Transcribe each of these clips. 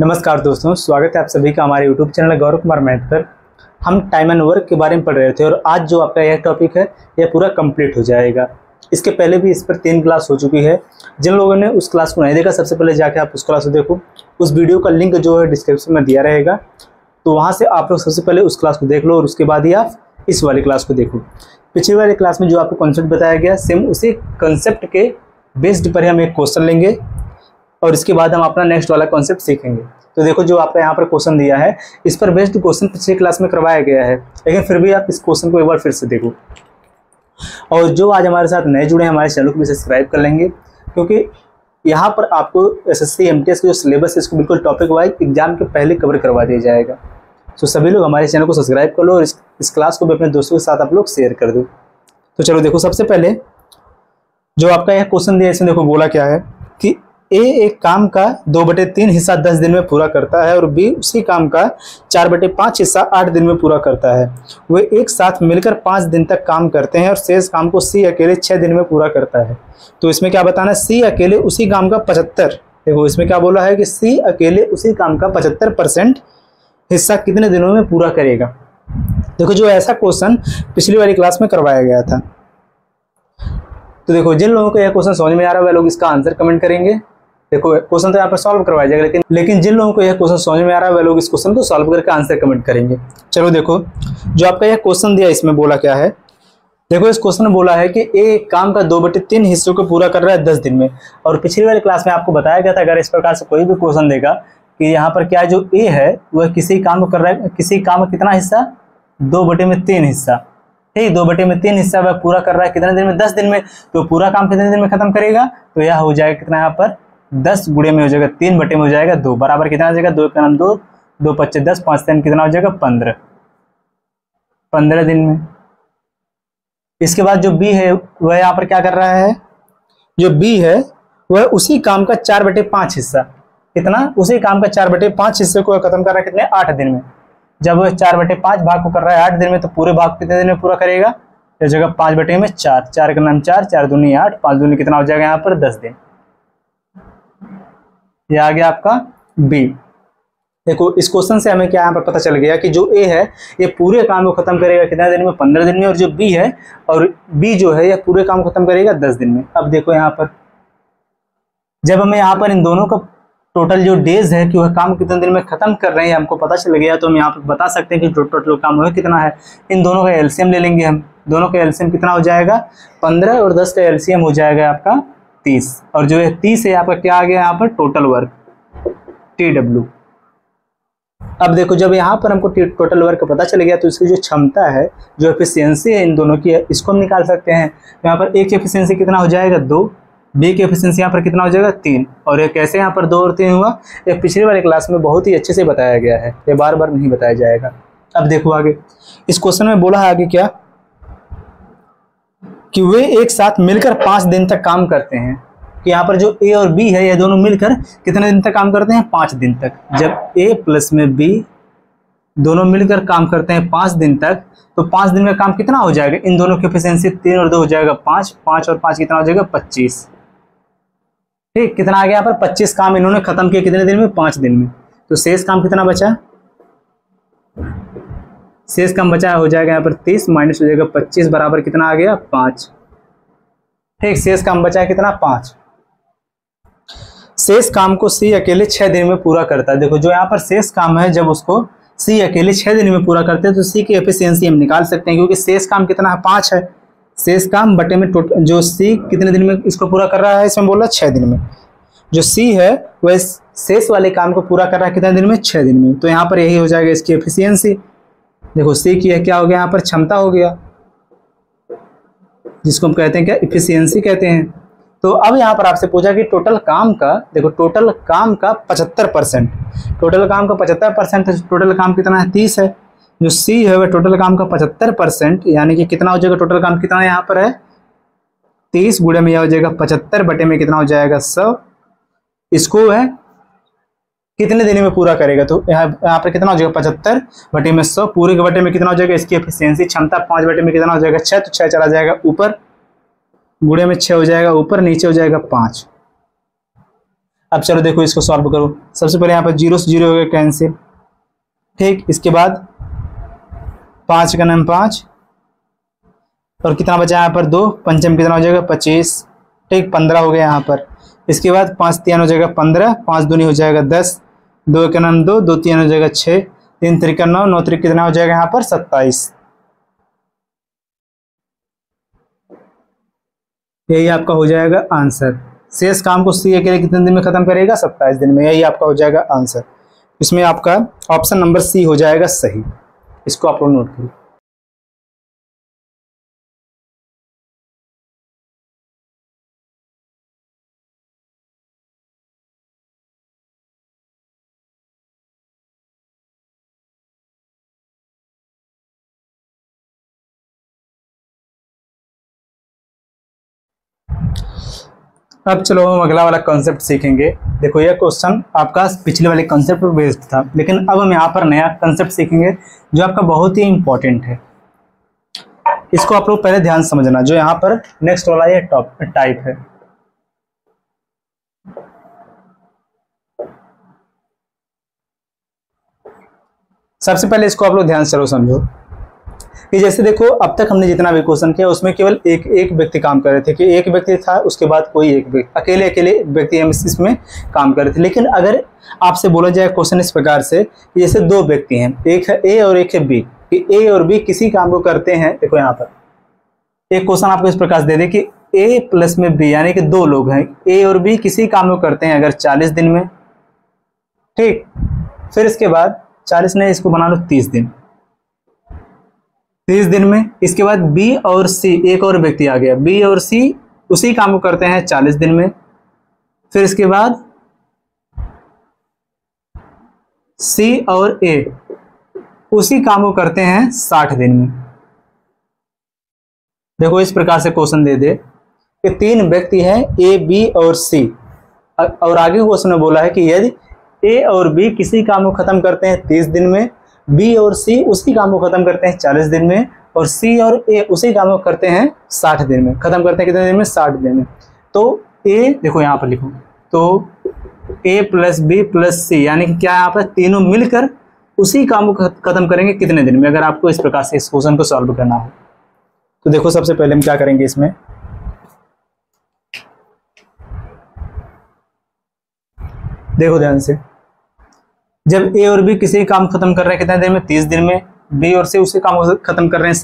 नमस्कार दोस्तों, स्वागत है आप सभी का हमारे YouTube channel Gaurav Kumar math पर। हम टाइम एंड वर्क के बारे में पढ़ रहे थे और आज जो आपका यह टॉपिक है यह पूरा कंप्लीट हो जाएगा। इसके पहले भी इस पर 3 क्लास हो चुकी है। जिन लोगों ने उस क्लास को नहीं देखा, सबसे पहले जाके आप उस क्लास को देखो। उस वीडियो का लिंक जो है डिस्क्रिप्शन में दिया रहेगा, तो वहाँ से आप लोग सबसे पहले उस क्लास को देख लो और उसके बाद ही आप इस वाली क्लास को देखो। पिछली वाली क्लास में जो आपको कॉन्सेप्ट बताया गया, सेम उसी कॉन्सेप्ट के बेस्ड पर हम एक क्वेश्चन लेंगे और इसके बाद हम अपना नेक्स्ट वाला कॉन्सेप्ट सीखेंगे। तो देखो, जो आपका यहाँ पर क्वेश्चन दिया है, इस पर बेस्ड क्वेश्चन पिछले क्लास में करवाया गया है, लेकिन फिर भी आप इस क्वेश्चन को एक बार फिर से देखो। और जो आज हमारे साथ नए जुड़े हैं, हमारे चैनल को भी सब्सक्राइब कर लेंगे, क्योंकि यहाँ पर आपको एसएससी एमटीएस का जो सिलेबस है इसको बिल्कुल टॉपिक वाइज एग्जाम के पहले कवर करवा दिया जाएगा। तो सभी लोग हमारे चैनल को सब्सक्राइब कर लो और इस क्लास को भी अपने दोस्तों के साथ आप लोग शेयर कर दो। तो चलो देखो, सबसे पहले जो आपका यह क्वेश्चन दिया, इसमें देखो बोला क्या है कि ए एक काम का 2/3 हिस्सा 10 दिन में पूरा करता है और बी उसी काम का 4/5 हिस्सा 8 दिन में पूरा करता है। वे एक साथ मिलकर 5 दिन तक काम करते हैं और शेष काम को सी अकेले 6 दिन में पूरा करता है। तो इसमें क्या बताना है, सी अकेले उसी काम का 75, देखो इसमें क्या बोला है कि सी अकेले उसी काम का 75% हिस्सा कितने दिनों में पूरा करेगा। देखो, जो ऐसा क्वेश्चन पिछली वाली क्लास में करवाया गया था। तो देखो, जिन लोगों को यह क्वेश्चन समझ में आ रहा है वह लोग इसका आंसर कमेंट करेंगे। देखो, क्वेश्चन तो यहाँ पर सॉल्व करवाया जाएगा, लेकिन जिन लोगों को यह क्वेश्चन समझ में आ रहा है वह लोग इस क्वेश्चन को सॉल्व करके आंसर कमेंट करेंगे। चलो देखो, जो आपका यह क्वेश्चन दिया इसमें बोला क्या है। देखो, इस क्वेश्चन में बोला है कि ए काम का 2/3 हिस्सों को पूरा कर रहा है 10 दिन में। और पिछली वाली क्लास में आपको बताया गया था, अगर इस प्रकार से कोई भी क्वेश्चन देगा कि यहाँ पर क्या जो ए है वह किसी काम को कर रहा है, किसी काम का कितना हिस्सा, 2/3 हिस्सा, ठीक, 2/3 हिस्सा वह पूरा कर रहा है कितने दिन में, 10 दिन में। तो पूरा काम कितने दिन में खत्म करेगा, तो यह हो जाएगा कितना, यहाँ पर 10 गुणे में हो जाएगा 3 बटे में हो जाएगा 2, बराबर कितना हो जाएगा, 2 का नाम 2, 2 25 10, 5 3 कितना हो जाएगा 15 दिन में। इसके बाद जो बी है वह यहाँ पर क्या कर रहा है, जो बी है वह उसी काम का 4/5 हिस्सा, कितना, उसी काम का 4/5 हिस्से को खत्म कर रहा है कितने, 8 दिन में। जब वह 4/5 भाग को कर रहा है 8 दिन में, तो पूरे भाग कितने दिन में पूरा करेगा, इस जगह 5/4, 4 का नाम 4, 4 दूनी 8, 5 दूनी कितना हो जाएगा यहाँ पर 10 दिन। यह आ गया आपका बी। देखो, इस क्वेश्चन से हमें क्या यहाँ पर पता चल गया कि जो ए है ये पूरे काम को खत्म करेगा कितने दिन में, 15 दिन में, और जो बी है, और बी जो है यह पूरे काम को खत्म करेगा 10 दिन में। अब देखो यहाँ पर जब हमें यहाँ पर इन दोनों का टोटल जो डेज है कि वह काम कितने दिन में खत्म कर रहे हैं हमको पता चल गया, तो हम यहाँ पर बता सकते हैं कि टोटल काम वह कितना है। इन दोनों का एलसीएम ले लेंगे हम। दोनों का एलसीएम कितना हो जाएगा, 15 और 10 का एलसीएम हो जाएगा आपका 30, और जो है 30 है आपका क्या आ गया यहाँ पर, टोटल वर्क, TW। अब देखो, जब यहाँ पर हमको टोटल वर्क पता चल गया, तो इसकी जो क्षमता है, जो एफिशिएंसी है इन दोनों की, इसको हम निकाल सकते हैं। यहाँ पर एक एफिशिएंसी कितना हो जाएगा, 2, बी की एफिशिएंसी यहाँ पर कितना हो जाएगा, 3, और ये कैसे यहाँ पर 2 और 3 हुआ, ये पिछली वाली क्लास में बहुत ही अच्छे से बताया गया है, ये बार बार नहीं बताया जाएगा। अब देखो आगे, इस क्वेश्चन में बोला है आगे क्या कि वे एक साथ मिलकर 5 दिन तक काम करते हैं। कि यहाँ पर जो ए और बी है, ये दोनों मिलकर कितने दिन तक काम करते हैं, 5 दिन तक। जब ए प्लस में बी दोनों मिलकर काम करते हैं 5 दिन तक, तो 5 दिन का काम कितना हो जाएगा, इन दोनों की एफिशिएंसी 3 और 2 हो जाएगा 5, 5 और 5 कितना हो जाएगा 25, ठीक, कितना आ गया यहाँ पर 25 काम इन्होंने खत्म किया कितने दिन में, 5 दिन में। तो शेष काम कितना बचा, शेष काम बचा हो जाएगा यहाँ पर 30 माइनस हो जाएगा 25, बराबर कितना आ गया 5, ठीक, शेष काम बचा है कितना 5। शेष काम को सी अकेले 6 दिन में पूरा करता है। देखो, जो यहाँ पर शेष काम है, जब उसको सी अकेले 6 दिन में पूरा करते हैं, तो सी की एफिशिएंसी हम निकाल सकते हैं, क्योंकि शेष काम कितना है, 5 है। शेष काम बटे में जो सी कितने दिन में इसको पूरा कर रहा है, इसमें बोला 6 दिन में। जो सी है वह शेष वाले काम को पूरा कर रहा है कितने दिन में, 6 दिन में। तो यहाँ पर यही हो जाएगा इसकी एफिशिएंसी। देखो, सी की है क्या हो गया यहाँ पर, क्षमता हो गया, जिसको हम कहते हैं क्या, एफिशिएंसी कहते हैं। तो अब यहाँ पर आपसे पूछा कि टोटल काम का, देखो टोटल काम का 75%, टोटल काम का 75% है, टोटल काम कितना है, 30 है। जो सी है वह टोटल काम का 75%, यानी कि कितना हो जाएगा, टोटल काम कितना यहाँ पर है, 30 गुणे में यह हो जाएगा 75 बटे में कितना हो जाएगा 100। इसको है कितने दिन में पूरा करेगा, तो यहाँ पर कितना हो जाएगा 75 बटे में 100, पूरे के बटे में कितना हो जाएगा, इसकी एफिशिएंसी क्षमता 5 बटे में कितना हो जाएगा 6, तो 6 चला जाएगा ऊपर, गुणे में 6 हो जाएगा ऊपर, नीचे हो जाएगा 5। अब चलो देखो इसको सॉल्व करो। सबसे पहले यहाँ पर 0 से 0 हो गया कैंसिल, ठीक। इसके बाद 5 का नाम 5 और कितना बचा यहाँ पर 2, पंचम कितना हो जाएगा 25, ठीक। 15 हो गया यहाँ पर। इसके बाद 5 3 हो जाएगा 15, 5 दूनी हो जाएगा 10, 2 का नाम 2, 2 3 हो जाएगा 6, 3 3 9, 9 3 कितना हो जाएगा यहाँ पर 27। यही आपका हो जाएगा आंसर। शेष काम को सी अकेले कितने दिन में खत्म करेगा? 27 दिन में। यही आपका हो जाएगा आंसर। इसमें आपका ऑप्शन नंबर सी हो जाएगा सही। इसको आप लोग नोट करिए। अब चलो हम अगला वाला कॉन्सेप्ट सीखेंगे। देखो यह क्वेश्चन आपका पिछले वाले कॉन्सेप्ट पर बेस्ड था, लेकिन अब हम यहाँ पर नया कॉन्सेप्ट सीखेंगे जो आपका बहुत ही इंपॉर्टेंट है। इसको आप लोग पहले ध्यान समझना, जो यहाँ पर नेक्स्ट वाला ये टाइप है। सबसे पहले इसको आप लोग ध्यान से समझो कि जैसे देखो अब तक हमने जितना भी क्वेश्चन किया उसमें केवल एक व्यक्ति काम कर रहे थे, कि एक व्यक्ति था, उसके बाद कोई एक व्यक्ति, अकेले व्यक्ति हम इसमें काम कर रहे थे। लेकिन अगर आपसे बोला जाए क्वेश्चन इस प्रकार से, जैसे दो व्यक्ति हैं, एक है ए और एक है बी, कि ए और बी किसी काम को करते हैं। देखो यहाँ पर एक क्वेश्चन आपको इस प्रकार से दे दे कि ए प्लस में बी, यानी कि दो लोग हैं, ए और बी किसी काम को करते हैं अगर 40 दिन में, ठीक। फिर इसके बाद 40 ने इसको बना लो 30 दिन, 30 दिन में। इसके बाद बी और सी, एक और व्यक्ति आ गया, बी और सी उसी काम को करते हैं 40 दिन में। फिर इसके बाद सी और ए उसी काम को करते हैं 60 दिन में। देखो इस प्रकार से क्वेश्चन दे दे कि तीन व्यक्ति हैं ए बी और सी, और आगे क्वेश्चन में बोला है कि यदि ए और बी किसी काम को खत्म करते हैं 30 दिन में, बी और सी उसी काम को खत्म करते हैं 40 दिन में, और सी और ए उसी काम को करते हैं 60 दिन में। खत्म करते हैं कितने दिन में? 60 दिन में। तो ए देखो यहाँ पर लिखो, तो ए प्लस बी प्लस सी, यानी कि क्या यहाँ पर तीनों मिलकर उसी काम को खत्म करेंगे कितने दिन में, अगर आपको इस प्रकार से इस क्वेश्चन को सॉल्व करना हो। तो देखो सबसे पहले हम क्या करेंगे, इसमें देखो ध्यान से, जब ए और बी किसी काम खत्म कर रहे हैं कितने दिन में? 30 दिन में। बी और सी उसी काम को खत्म कर रहे हैं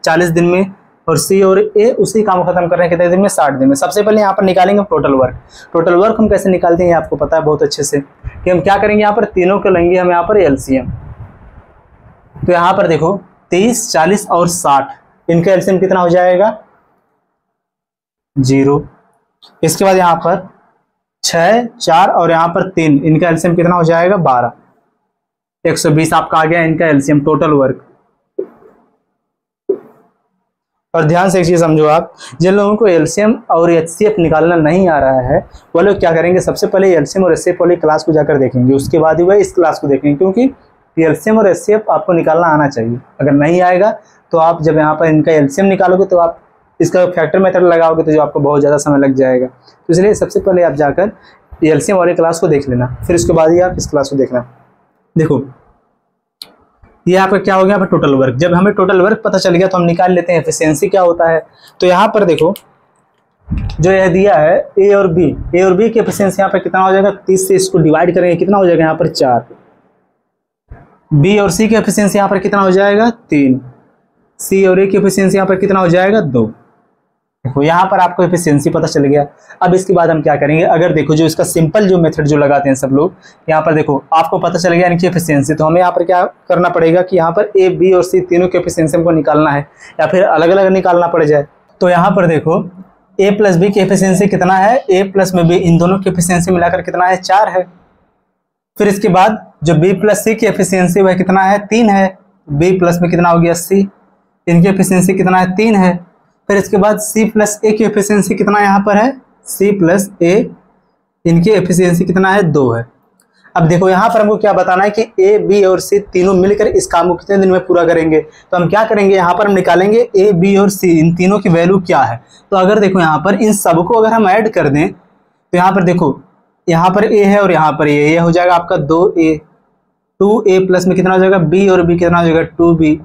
40 दिन में, और सी और ए उसी काम को खत्म कर रहे हैं कितने दिन में? 60 दिन में। सबसे पहले यहाँ पर निकालेंगे टोटल वर्क। टोटल वर्क हम कैसे निकालते हैं आपको पता है बहुत अच्छे से, कि हम क्या करेंगे, यहाँ पर तीनों के लेंगे हम यहाँ पर एलसीएम। तो यहाँ पर देखो 30, 40 और 60, इनका एलसीएम कितना हो जाएगा? 0। इसके बाद यहाँ पर 6, 4 और यहाँ पर 3, इनका एलसीएम कितना हो जाएगा? 12। 120 आपका आ गया इनका एलसीएम, टोटल वर्क। और ध्यान से एक चीज समझो आप, जिन लोगों को एलसीएम और एचसीएफ निकालना नहीं आ रहा है वो लोग क्या करेंगे, सबसे पहले एलसीएम और एचसीएफ वाली क्लास को जाकर देखेंगे, उसके बाद ही वह इस क्लास को देखेंगे, क्योंकि एलसीएम और एचसीएफ आपको निकालना आना चाहिए। अगर नहीं आएगा तो आप जब यहाँ पर इनका एलसीएम निकालोगे तो आप इसका फैक्टर मेथड लगाओगे तो जो आपको बहुत ज़्यादा समय लग जाएगा। तो इसलिए सबसे पहले आप जाकर एलसीएम वाली क्लास को देख लेना, फिर उसके बाद ही आप इस क्लास को देखना। देखो ये आपका क्या हो गया, यहाँ पर टोटल वर्क। जब हमें टोटल वर्क पता चल गया तो हम निकाल लेते हैं एफिशिएंसी क्या होता है। तो यहाँ पर देखो जो यह दिया है ए और बी की एफिशिएंसी यहाँ पर कितना हो जाएगा? 30 से इसको डिवाइड करेंगे कितना हो जाएगा? यहाँ पर 4। बी और सी की एफिशिएंसी यहाँ पर कितना हो जाएगा? 3। सी और ए की एफिशिएंसी यहाँ पर कितना हो जाएगा? 2। देखो यहाँ पर आपको एफिशिएंसी पता चल गया। अब इसके बाद हम क्या करेंगे, अगर देखो जो इसका सिंपल जो मेथड जो लगाते हैं सब लोग, यहाँ पर देखो आपको पता चल गया इनकी एफिशिएंसी, तो हमें यहाँ पर क्या करना पड़ेगा कि यहाँ पर ए बी और सी तीनों के एफिशिएंसी हमको निकालना है, या फिर अलग अलग निकालना पड़ जाए। तो यहाँ पर देखो ए प्लस बी की एफिशिएंसी कितना है? ए प्लस में बी, इन दोनों की एफिशिएंसी मिलाकर कितना है? 4 है। फिर इसके बाद जो बी प्लस सी की एफिशिएंसी वह कितना है? 3 है। बी प्लस में कितना हो गया? सी, इनकी एफिशिएंसी कितना है? 3 है। फिर इसके बाद सी प्लस ए की एफिशिएंसी कितना यहाँ पर है? सी प्लस ए, इनकी एफिशिएंसी कितना है? 2 है। अब देखो यहाँ पर हमको क्या बताना है कि ए बी और सी तीनों मिलकर इस काम को कितने दिन में पूरा करेंगे। तो हम क्या करेंगे, यहाँ पर हम निकालेंगे ए बी और सी, इन तीनों की वैल्यू क्या है। तो अगर देखो यहाँ पर इन सबको अगर हम ऐड कर दें तो यहाँ पर देखो यहाँ पर ए है और यहाँ पर ये हो जाएगा आपका 2a। 2a प्लस में कितना हो जाएगा b, और b कितना हो जाएगा 2b,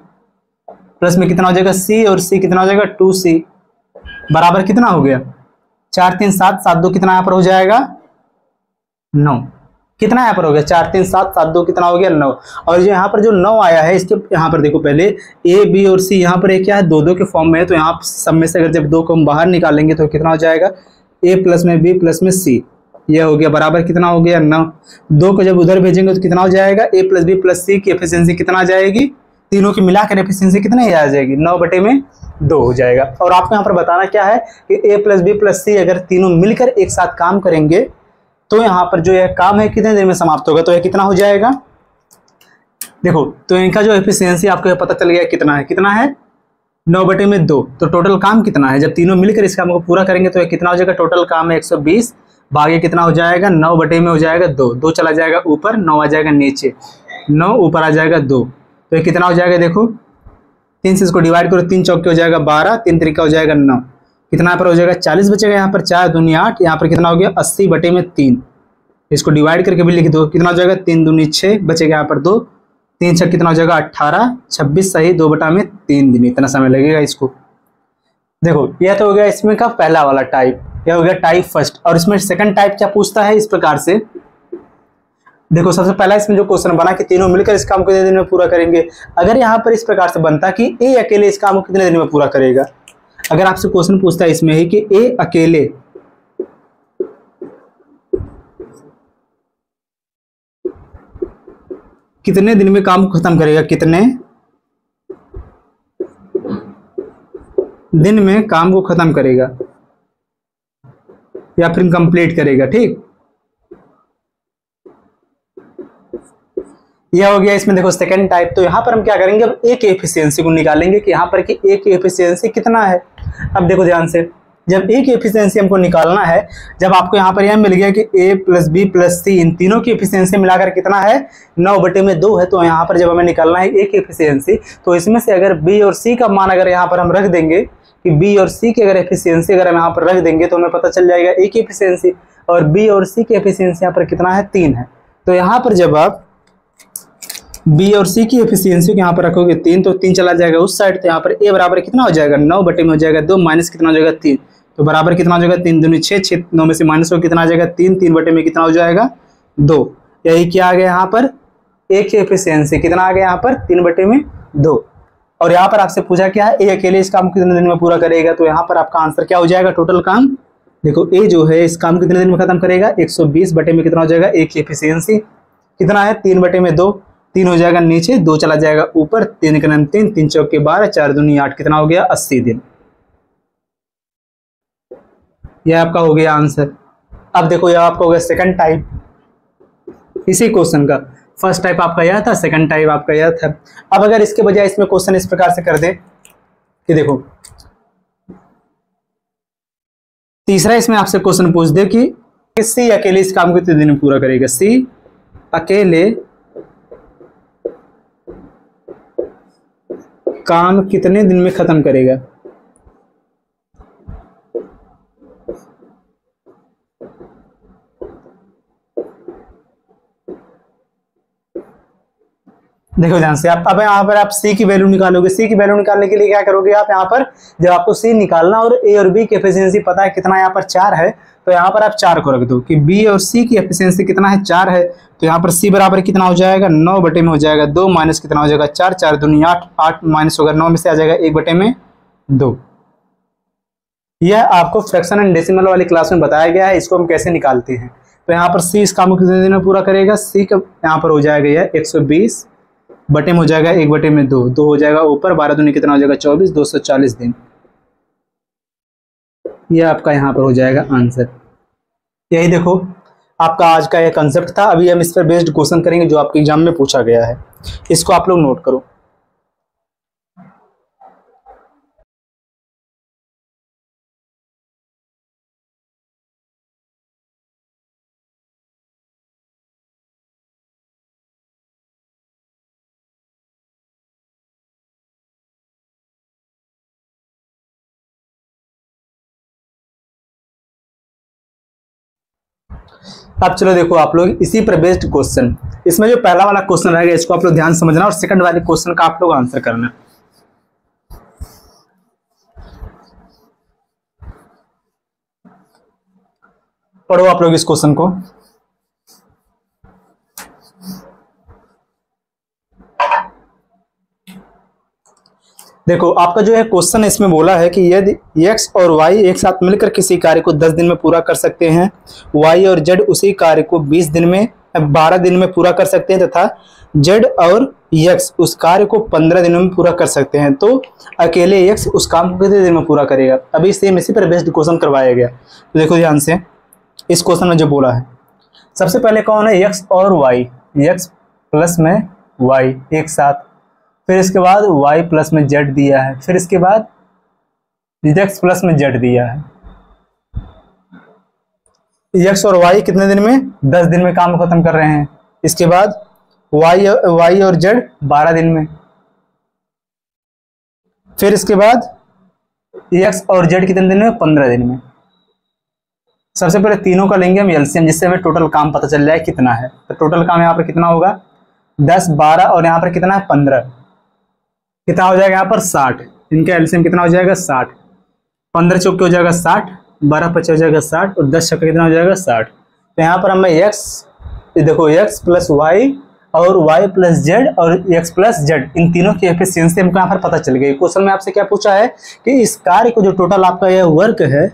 प्लस में कितना हो जाएगा c, और c कितना हो जाएगा 2c, बराबर कितना हो गया 4 3 7 7 2 कितना यहाँ पर हो जाएगा 9। कितना यहाँ पर हो गया 4 3 7 7 2 कितना हो गया 9। और जो यहाँ पर जो 9 आया है इसके यहाँ पर देखो पहले a b और c यहाँ पर एक क्या है 2 2 के फॉर्म में है, तो यहाँ सब में से अगर जब 2 को हम बाहर निकालेंगे तो कितना हो जाएगा a प्लस में b प्लस में c, यह हो गया बराबर कितना हो गया 9। 2 को जब उधर भेजेंगे तो कितना हो जाएगा a plus b plus c की एफिशिएंसी कितना आ जाएगी, तीनों की मिलाकर एफिशिएंसी कितना ही आ जाएगी 9/2 हो जाएगा। और आपको यहाँ पर बताना क्या है कि a plus b plus c अगर तीनों मिलकर एक साथ काम करेंगे तो यहाँ पर जो यह काम है कितने देर में समाप्त होगा, तो यह कितना हो जाएगा देखो, तो इनका जो एफिशिएंसी आपको पता चल गया कितना है 9/2। तो टोटल काम कितना है, जब तीनों मिलकर इस काम को पूरा करेंगे तो यह कितना हो जाएगा, टोटल काम है 120 भागे कितना हो जाएगा 9/में हो जाएगा 2, 2 चला जाएगा ऊपर, 9 आ जाएगा नीचे, 9 ऊपर आ जाएगा 2, तो ये कितना हो जाएगा देखो 3 से इसको डिवाइड करो, 3 चौके हो जाएगा 12, 3 त्रिका हो जाएगा 9, कितना यहाँ पर हो जाएगा 40 बचेगा, यहाँ पर 4 दूनी 8, यहाँ पर कितना हो गया 80/3। इसको डिवाइड करके भी लिख दो, कितना हो जाएगा 3 दूनी 6 बचेगा यहाँ पर 2, 3 6 कितना हो जाएगा 18, 26 सही 2/3 दिन, इतना समय लगेगा इसको। देखो यह तो हो गया इसमें का पहला वाला टाइप, यह हो गया टाइप फर्स्ट। और इसमें सेकंड टाइप क्या पूछता है इस प्रकार से, देखो सबसे पहला इसमें जो क्वेश्चन बना कि तीनों मिलकर इस काम को कितने दिन में पूरा करेंगे, अगर यहाँ पर इस प्रकार से बनता कि ए अकेले इस काम को कितने दिन में पूरा करेगा, अगर आपसे क्वेश्चन पूछता है इसमें ही कि ए अकेले कितने दिन में काम को खत्म करेगा, कितने दिन में काम को खत्म करेगा या फिर कंप्लीट करेगा, ठीक। यह हो गया इसमें देखो सेकंड टाइप। तो यहाँ पर हम क्या करेंगे, अब ए की एफिशिएंसी को निकालेंगे कि यहाँ पर कि ए की एफिशिएंसी कितना है। अब देखो ध्यान से, जब ए की एफिशिएंसी हमको निकालना है, जब आपको यहाँ पर यह मिल गया कि ए प्लस बी प्लस सी इन तीनों की एफिशिएंसी मिलाकर कितना है 9/2 है, तो यहाँ पर जब हमें निकालना है ए की एफिशिएंसी, तो इसमें से अगर बी और सी का मान अगर यहाँ पर हम रख देंगे कि बी और सी की अगर एफिशिएंसी अगर हम यहाँ पर रख देंगे तो हमें पता चल जाएगा ए की एफिशिएंसी, और बी और सी की एफिशिएंसी यहाँ पर कितना है 3 है। तो यहाँ पर जब आप बी और सी की एफिशिएंसी को यहाँ पर रखोगे 3, तो 3 चला जाएगा उस साइड, तो यहाँ पर ए बराबर कितना हो जाएगा 9/में हो जाएगा 2 माइनस कितना हो जाएगा 3, तो बराबर कितना हो जाएगा 3 दूनी 6, 6 9 में से माइनस हो कितना आ जाएगा 3, 3/में कितना हो जाएगा 2। यही क्या आ गया यहाँ पर ए की एफिशिएंसी कितना आ गया यहाँ पर 3/2। और यहाँ पर आपसे पूछा क्या है ए अकेले इस काम को कितने दिन में पूरा करेगा, तो यहाँ पर आपका आंसर क्या हो जाएगा, टोटल काम देखो ए जो है इस काम को कितने दिन में खत्म करेगा 120/में कितना हो जाएगा ए की एफिशिएंसी कितना है 3/2, 3 हो जाएगा नीचे, 2 चला जाएगा ऊपर, 3 का 3, 3 चौके 12, 4 दूनी 8, कितना हो गया 80 दिन। यह आपका हो गया आंसर। अब देखो यह आपका हो गया सेकंड टाइप इसी क्वेश्चन का। फर्स्ट टाइप आपका यह था, सेकंड टाइप आपका यह था। अब अगर इसके बजाय इसमें क्वेश्चन इस प्रकार से कर दे कि देखो तीसरा इसमें आपसे क्वेश्चन पूछ दे कि सी अकेले इस काम को कितने दिन में पूरा करेगा, सी अकेले काम कितने दिन में खत्म करेगा। देखो ध्यान से, आप अब यहाँ पर आप सी की वैल्यू निकालोगे, सी की वैल्यू निकालने के लिए क्या करोगे आप यहाँ पर, जब आपको सी निकालना और ए और बी की एफिशिएंसी पता है कितना यहाँ पर 4 है, तो यहाँ पर आप 4 को रख दो कि बी और सी की एफिशिएंसी कितना है 4 है, तो यहाँ पर सी बराबर कितना हो जाएगा 9/में हो जाएगा 2 माइनस कितना हो जाएगा 4, 4 दूनी 8, 8 माइनस होगा 9 में से आ जाएगा 1/2। यह आपको फ्रैक्शन एंड डेसिमल वाली क्लास में बताया गया है, इसको हम कैसे निकालते हैं। तो यहाँ पर सी इस काम को कितने दिन में पूरा करेगा, सी का यहाँ पर हो जाएगा यह 120/में हो जाएगा 1/2, 2 हो जाएगा ऊपर, 12 दूनी कितना हो जाएगा 24, 240 दिन। यह आपका यहाँ पर हो जाएगा आंसर। यही देखो आपका आज का यह कंसेप्ट था। अभी हम इस पर बेस्ड क्वेश्चन करेंगे जो आपके एग्जाम में पूछा गया है, इसको आप लोग नोट करो। अब चलो देखो आप लोग इसी पर बेस्ड क्वेश्चन, इसमें जो पहला वाला क्वेश्चन रहेगा इसको आप लोग ध्यान समझना और सेकंड वाले क्वेश्चन का आप लोग आंसर करना। पढ़ो आप लोग इस क्वेश्चन को। देखो आपका जो है क्वेश्चन इसमें बोला है कि यदि x और y एक साथ मिलकर किसी कार्य को 10 दिन में पूरा कर सकते हैं, y और z उसी कार्य को 20 दिन में 12 दिन में पूरा कर सकते हैं तथा z और x उस कार्य को 15 दिनों में पूरा कर सकते हैं, तो अकेले x उस काम को कितने दिन में पूरा करेगा। अभी सेम इसी पर बेस्ड क्वेश्चन करवाया गया। तो देखो ध्यान से इस क्वेश्चन में जो बोला है, सबसे पहले कौन है x और y, x प्लस में y एक साथ, फिर इसके बाद y प्लस में z दिया है, फिर इसके बाद x प्लस में z दिया है। x और y कितने दिन में, 10 दिन में काम खत्म कर रहे हैं। इसके बाद y और z 12 दिन में, फिर इसके बाद x और z कितने दिन में, 15 दिन में। सबसे पहले तीनों का लेंगे हम एलसीएम, जिससे हमें टोटल काम पता चल जाए कितना है। तो टोटल काम यहाँ पर कितना होगा, 10 12 और यहाँ पर कितना है 15, कितना हो जाएगा यहाँ पर 60। इनका एलसीएम कितना हो जाएगा 60, 15 चौके हो जाएगा 60, 12 पचे हो जाएगा 60 और 10 छक्के कितना हो जाएगा 60। तो यहाँ पर हमें x, देखो x प्लस y और y प्लस z और x प्लस z, इन तीनों की एफिशिएंसी हमको यहाँ पर पता चल गई। क्वेश्चन में आपसे क्या पूछा है कि इस कार्य को जो टोटल आपका यह वर्क है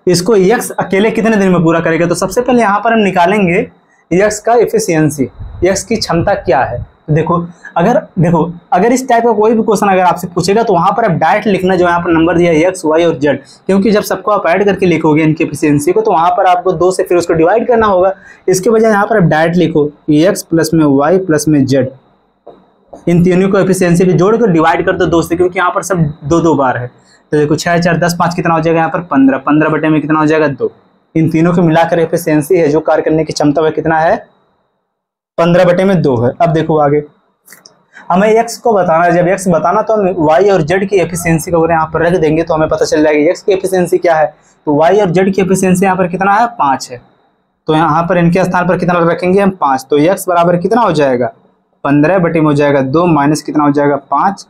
इसको x अकेले कितने दिन में पूरा करेगा। तो सबसे पहले यहाँ पर हम निकालेंगे x का एफिशिएंसी, x की क्षमता क्या है। तो अगर इस टाइप का कोई भी क्वेश्चन अगर आपसे पूछेगा तो वहां पर आप डायरेक्ट लिखना जो यहाँ पर नंबर दिया है x y और z, क्योंकि जब सबको आप ऐड करके लिखोगे इनकी एफिशिएंसी को तो वहां पर आपको 2 से फिर उसको डिवाइड करना होगा। इसके बजाय यहाँ पर आप डायरेक्ट लिखो कि x प्लस में y प्लस में z, इन तीनों को एफिशिएंसी भी जोड़ कर डिवाइड कर दो 2 से, क्योंकि यहाँ पर सब 2 बार है। तो देखो 6 4 10 5 कितना हो जाएगा यहाँ पर 15, 15 बटे में कितना हो जाएगा 2। इन तीनों को मिलाकर एफिशिएंसी है जो कार्य करने की क्षमता वह कितना है, 15 बटे में 2 है। अब देखो आगे हमें x को बताना है, जब x बताना तो हम y और z की एफिशिएंसी को अगर यहाँ पर रख देंगे तो हमें पता चल जाएगा x की एफिशिएंसी क्या है। तो y और z की एफिशिएंसी यहाँ पर कितना है, 5 है। तो यहाँ पर इनके स्थान पर कितना रखेंगे हम, 5। तो x बराबर कितना हो जाएगा, 15 बटे में हो जाएगा 2 माइनस कितना हो जाएगा 5,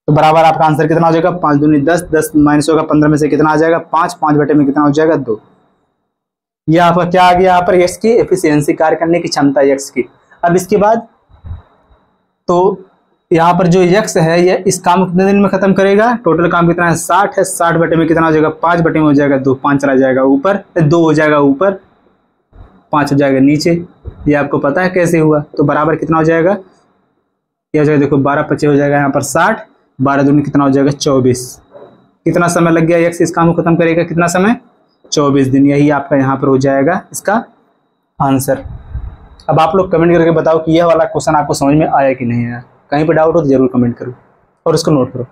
तो बराबर आपका आंसर कितना हो जाएगा 5 दूनी 10, 10 माइनस होगा 15 में से कितना आ जाएगा 5, 5 बटे में कितना हो जाएगा 2। यह आपका क्या आ गया यहाँ पर, x की एफिशिएंसी, कार्य करने की क्षमता x की। अब इसके बाद तो यहाँ पर जो x है ये इस काम को कितने दिन में खत्म करेगा, टोटल काम कितना है 60 है, 60 बटे में कितना हो जाएगा 5 बटे में हो जाएगा 2, 5 चला जाएगा ऊपर, 2 हो जाएगा ऊपर, 5 हो जाएगा नीचे। ये आपको पता है कैसे हुआ। तो बराबर कितना हो जाएगा, ये हो जाएगा देखो 12 पचे हो जाएगा यहाँ पर 60, 12 दूनी कितना हो जाएगा 24। कितना समय लग गया x इस काम को खत्म करेगा, कितना समय, 24 दिन। यही आपका यहाँ पर हो जाएगा इसका आंसर। अब आप लोग कमेंट करके बताओ कि यह वाला क्वेश्चन आपको समझ में आया कि नहीं आया। कहीं पर डाउट हो तो जरूर कमेंट करो और उसको नोट करो।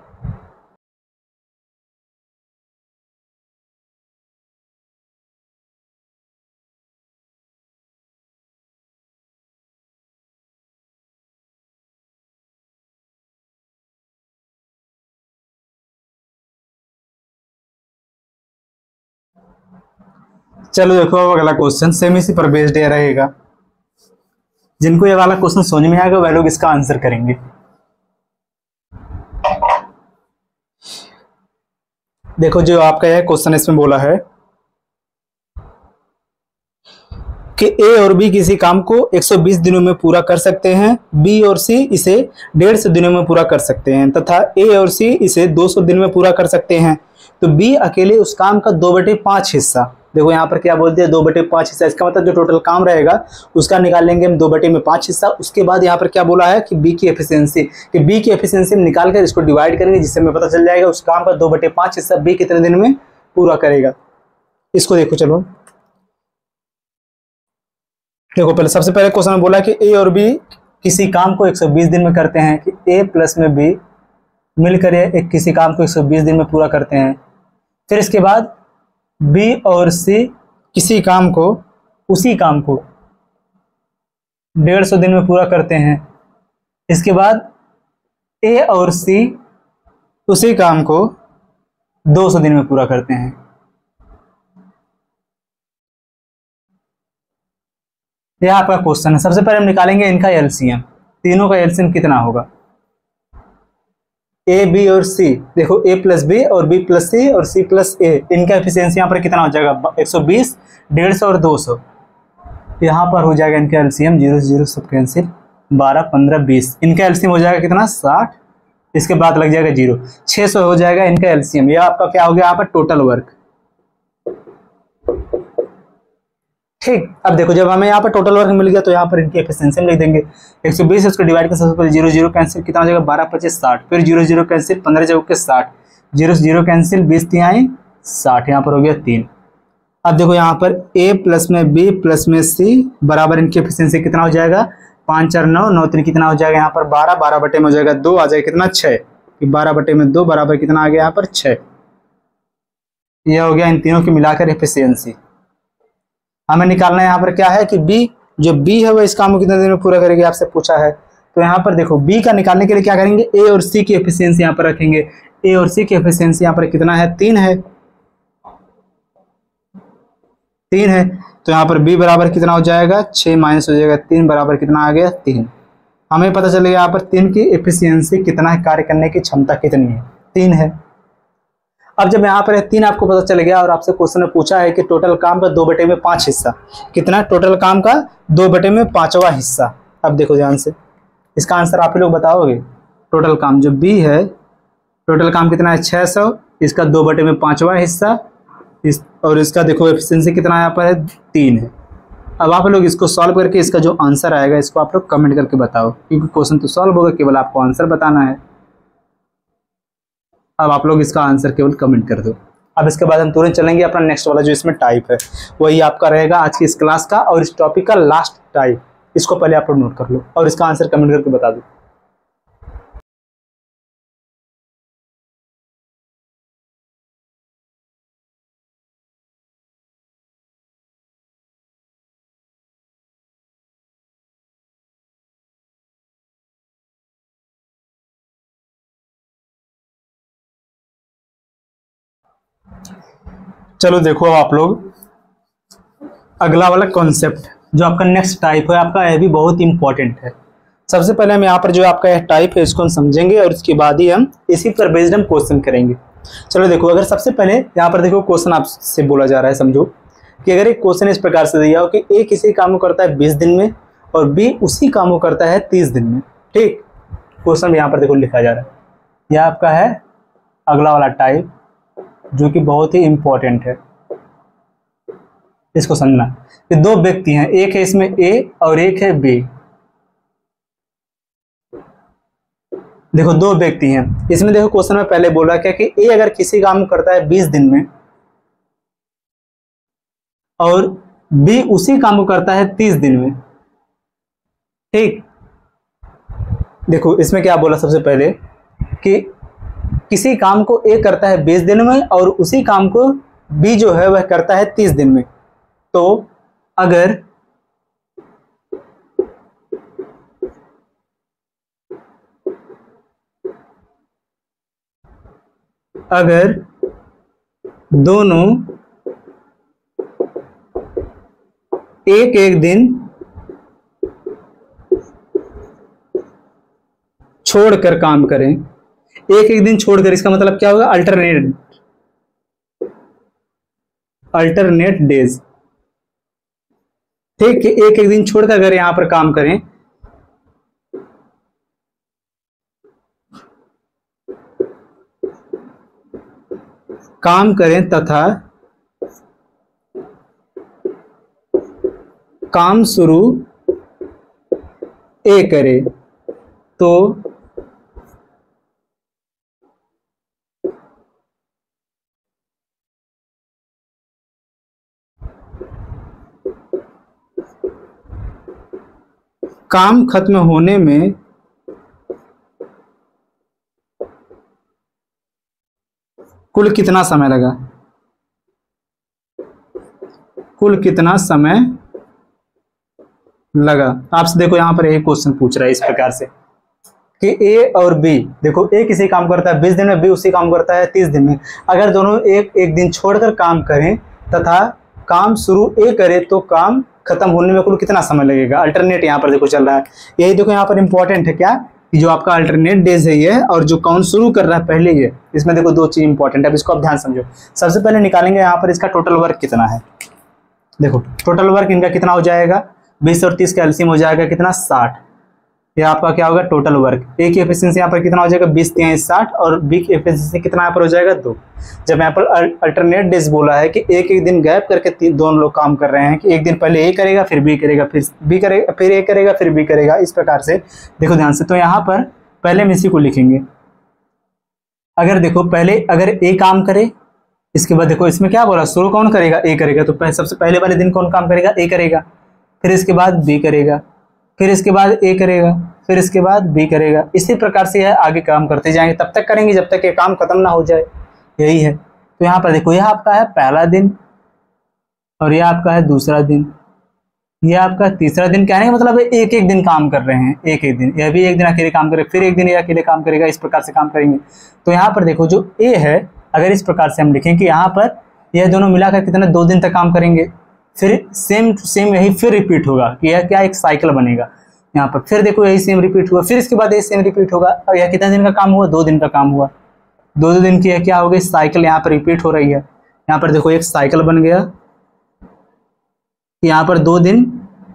चलो देखो अब अगला क्वेश्चन सेम इसी पर बेस्ड रहेगा। जिनको ये वाला क्वेश्चन समझ में आएगा वह लोग इसका आंसर करेंगे। देखो जो आपका यह क्वेश्चन इसमें बोला है कि ए और बी किसी काम को 120 दिनों में पूरा कर सकते हैं, बी और सी इसे 150 दिनों में पूरा कर सकते हैं तथा ए और सी इसे 200 दिन में पूरा कर सकते हैं। तो बी अकेले उस काम का 2/5 हिस्सा, देखो यहाँ पर क्या बोलते हैं 2/5 हिस्सा, इसका मतलब जो टोटल काम रहेगा उसका निकाल लेंगे हम 2/5 हिस्सा। उसके बाद यहाँ पर क्या बोला है कि बी की एफिशिएंसी, कि बी की एफिशिएंसी में निकाल कर इसको डिवाइड करेंगे, जिससे हमें पता चल जाएगा उस काम का 2/5 हिस्सा बी कितने दिन में पूरा करेगा। इसको देखो, चलो देखो पहले सबसे पहले क्वेश्चन में बोला कि ए और बी किसी काम को 120 दिन में करते हैं, कि ए प्लस में बी मिलकर एक किसी काम को 120 दिन में पूरा करते हैं। फिर इसके बाद बी और सी किसी काम को, उसी काम को 150 दिन में पूरा करते हैं। इसके बाद ए और सी उसी काम को 200 दिन में पूरा करते हैं। यह आपका क्वेश्चन है। सबसे पहले हम निकालेंगे इनका एलसीएम। तीनों का एलसीएम कितना होगा? ए बी और सी, देखो ए प्लस बी और बी प्लस सी और सी प्लस ए, इनका एफिशिएंसी यहाँ पर कितना हो जाएगा? 120, 150 और 200। यहाँ पर हो जाएगा इनका एलसीएम, 0 0 सब कैंसिल, 12 15 20, इनका एलसीएम हो जाएगा कितना? 60। इसके बाद लग जाएगा 0, 600 हो जाएगा इनका एलसीएम। यह आपका क्या हो गया यहाँ पर? Total work. ठीक, अब देखो जब हमें यहाँ पर टोटल वर्क मिल गया तो यहाँ पर इनकी एफिशिएंसी हम लिख देंगे 120, उसको डिवाइड कर सबसे पहले 0 0 कैंसिल, कितना हो जाएगा? 12 25 60, फिर 0 0 कैंसिल, 15 चौके के 60, 0 0 कैंसिल, 20 तिहाई 60, यहाँ पर हो गया 3। अब देखो यहाँ पर A प्लस में B प्लस में C बराबर इनकी एफिशिएंसी कितना हो जाएगा? 5 4 9, 9 3 कितना हो जाएगा यहाँ पर? 12, 12 बटे में हो जाएगा 2, आ जाएगा कितना? 6, 12 बटे में 2 बराबर कितना आ गया यहाँ पर? 6। यह हो गया इन तीनों की मिलाकर एफिशिएंसी। हमें निकालना है यहाँ पर क्या है कि B, जो B है वो इस काम को कितने देर में पूरा करेगी, आपसे पूछा है। तो यहाँ पर देखो B का निकालने के लिए क्या करेंगे? A और C की एफिशिएंसी यहाँ पर रखेंगे। A और C की एफिशिएंसी यहाँ पर कितना है? 3 है, 3 है। तो यहाँ पर B बराबर कितना हो जाएगा? 6 माइनस हो जाएगा 3 बराबर कितना आ गया? 3। हमें पता चलेगा यहाँ पर 3 की एफिशिएंसी कितना है, कार्य करने की क्षमता कितनी है? 3 है। अब जब यहाँ पर 3 आपको पता चल गया और आपसे क्वेश्चन में पूछा है कि टोटल काम का 2/5 हिस्सा कितना? टोटल काम का 2/5वां हिस्सा। अब देखो ध्यान से, इसका आंसर आप ही लोग बताओगे। टोटल काम जो B है, टोटल काम कितना है? 600, इसका 2/5वां हिस्सा, और इसका देखो एफिशिएंसी कितना यहाँ पर है? 3 है। अब आप लोग इसको सॉल्व करके इसका जो आंसर आएगा इसको आप लोग कमेंट करके बताओ, क्योंकि क्वेश्चन तो सॉल्व होगा, केवल आपको आंसर बताना है। अब आप लोग इसका आंसर केवल कमेंट कर दो। अब इसके बाद हम तुरंत चलेंगे अपना नेक्स्ट वाला जो इसमें टाइप है, वही आपका रहेगा आज की इस क्लास का और इस टॉपिक का लास्ट टाइप। इसको पहले आप लोग नोट कर लो और इसका आंसर कमेंट करके बता दो। चलो देखो अब आप लोग अगला वाला कॉन्सेप्ट जो आपका नेक्स्ट टाइप है आपका, यह भी बहुत इंपॉर्टेंट है। सबसे पहले हम यहाँ पर जो आपका यह टाइप है इसको हम समझेंगे और इसके बाद ही हम इसी पर बेस्ड हम क्वेश्चन करेंगे। चलो देखो, अगर सबसे पहले यहाँ पर देखो क्वेश्चन आपसे बोला जा रहा है, समझो कि अगर एक क्वेश्चन इस प्रकार से दिया हो कि A किसी काम को करता है 20 दिन में और B उसी काम को करता है 30 दिन में। ठीक, क्वेश्चन यहाँ पर देखो लिखा जा रहा है। यह आपका है अगला वाला टाइप जो कि बहुत ही इंपॉर्टेंट है। इसको समझना कि दो व्यक्ति हैं, एक है इसमें A और एक है B। देखो दो व्यक्ति हैं इसमें, देखो क्वेश्चन में पहले बोला क्या कि A अगर किसी काम को करता है 20 दिन में और B उसी काम को करता है 30 दिन में। ठीक, देखो इसमें क्या बोला सबसे पहले कि किसी काम को A करता है 20 दिन में और उसी काम को B जो है वह करता है 30 दिन में। तो अगर दोनों एक एक दिन छोड़कर काम करें, एक एक दिन छोड़कर, इसका मतलब क्या होगा? Alternate days. ठीक, एक एक दिन छोड़कर अगर यहां पर काम करें तथा काम शुरू A करे तो काम खत्म होने में कुल कितना समय लगा? कुल कितना समय लगा? आपसे देखो यहां पर यही क्वेश्चन पूछ रहा है इस प्रकार से कि A और B, देखो A किसी काम करता है 20 दिन में, B उसी काम करता है 30 दिन में। अगर दोनों एक एक दिन छोड़कर काम करें तथा काम शुरू A करे तो काम खत्म होने में कुल कितना समय लगेगा। अल्टरनेट यहाँ पर देखो चल रहा है, यही देखो यहाँ पर इंपॉर्टेंट है क्या कि जो आपका अल्टरनेट डेज है ये, और जो काउंट शुरू कर रहा है पहले ये, इसमें देखो दो चीज इंपॉर्टेंट है, अब इसको आप ध्यान समझो। सबसे पहले निकालेंगे यहाँ पर इसका टोटल वर्क कितना है। देखो टोटल वर्क इनका कितना हो जाएगा, 20 और 30 का एलसीएम हो जाएगा कितना, 60। ये आपका क्या होगा टोटल वर्क। ए की एफिशिएंसी यहाँ पर कितना हो जाएगा, 20 3 60, और बी की एफिशिएंसी कितना यहाँ पर हो जाएगा 2। जब यहाँ पर अल्टरनेट डेज बोला है कि एक एक दिन गैप करके दोनों लोग काम कर रहे हैं, कि एक दिन पहले ए करेगा फिर बी करेगा फिर बी करेगा फिर ए करेगा फिर बी करेगा, इस प्रकार से देखो ध्यान से। तो यहाँ पर पहले हम इसी को लिखेंगे। अगर देखो पहले अगर ए काम करे, इसके बाद देखो इसमें क्या बोला, शुरू कौन करेगा, ए करेगा, तो सबसे पहले वाले दिन कौन काम करेगा, ए करेगा, फिर इसके बाद बी करेगा, फिर इसके बाद ए करेगा, फिर इसके बाद बी करेगा। इसी प्रकार से यह आगे काम करते जाएंगे, तब तक करेंगे जब तक ये काम खत्म ना हो जाए, यही है। तो यहाँ पर देखो यह आपका है पहला दिन, और यह आपका है दूसरा दिन, यह आपका तीसरा दिन। कहने का मतलब है एक एक दिन काम कर रहे हैं, एक एक दिन, यह भी एक दिन अकेले काम करे, फिर एक दिन यह अकेले काम करेगा, इस प्रकार से काम करेंगे। तो यहाँ पर देखो जो ए है, अगर इस प्रकार से हम लिखें कि यहाँ पर यह दोनों मिलाकर कितने 2 दिन तक काम करेंगे, फिर सेम टू सेम यही फिर रिपीट होगा कि यह क्या एक साइकिल बनेगा यहाँ पर। फिर देखो यही सेम रिपीट हुआ, फिर इसके बाद यही सेम रिपीट होगा, और यह कितने दिन का काम हुआ, 2 दिन का काम हुआ। 2 दिन की यह क्या हो गई, साइकिल यहाँ पर रिपीट हो रही है। यहाँ पर देखो एक साइकिल बन गया, यहाँ पर 2 दिन,